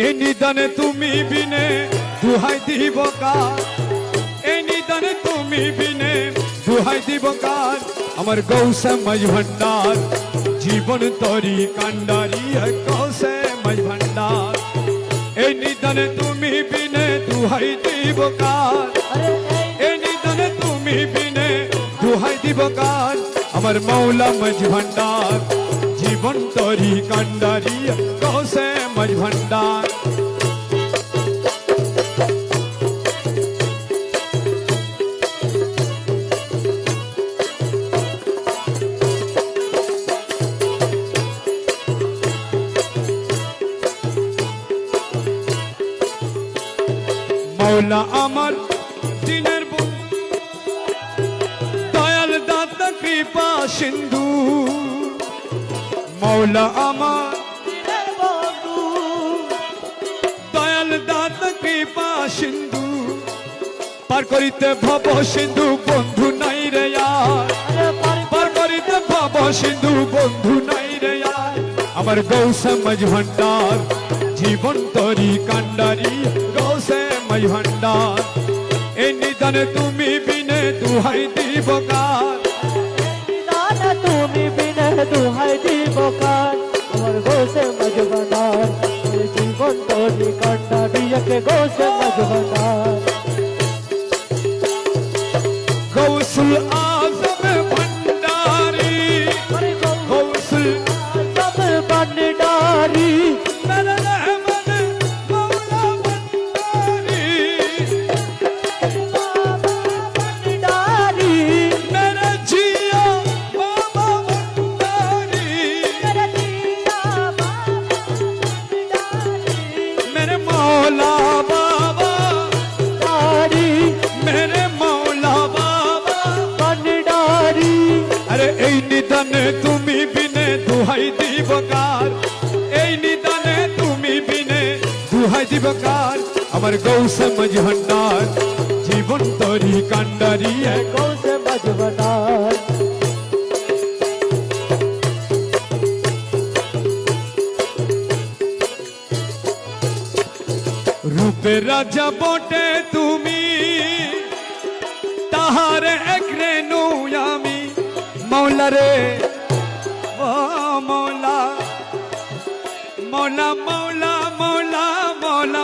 এই নিদানে তুমি বিনে দুহাই দিব কার, এই নিদানে তুমি বিনে দুহাই দিব কার। আমার গৌসে মাঝ ভান্ডার জীবন তরি কান্ডারি গৌসে মাঝ ভান্ডার। এই নিদানে তুমি বিনে দুহাই দিব কার, এই নিদানে তুমি বিনে দুহাই দিব কার। আমার মৌলা মাঝ ভান্ডার জীবন তরি কান্ডারি গৌসে মাঝ ভান্ডার। মৌলা আমার দিনের বন্ধু দয়াল দাতা কৃপা সিন্ধু। মৌলা আমার দিনের বন্ধু দয়াল দাতা কৃপা সিন্ধু। পার করিতে ভব সিন্ধু বন্ধু নাই রে আর, পার করিতে ভব সিন্ধু বন্ধু নাই রে আর। আমার গৌসে মাঝ ভান্ডার জীবন তরি কান্ডারি গৌসে মাঝ ভান্ডার। এই নিদানে তুমি বিনে দুহাই দিব কার, নিদানে তুমি বিনে দুহাই দিব কার। আমার গৌসে মাঝ ভান্ডার জীবন তরি কান্ডারি গৌসে মাঝ ভান্ডার। গৌসুল আজম ভান্ডারি, গৌসুল আজম ভান্ডারি মেরে রহমান মৌলা ভান্ডারি, ভান্ডারি মেরে জিয়া বাবা ভান্ডারি, মেরে জিয়া বাবা ভান্ডারি मेरे मौला बाबा भांडारी मेरे मौला बाबा भांडारी। अरे এই নিদানে তুমি বিনে দুহাই দিব কার, এই নিদানে তুমি বিনে দুহাই দিব কার। আমার গৌসে মাঝ ভান্ডার জীবন তরি কান্ডারি গৌসে মাঝ ভান্ডার। রূপের রাজা বটে তুমি তাহার এক রেণু আমি। মৌলা রে ও মৌলা, মৌলা মৌলা মৌলা মৌলা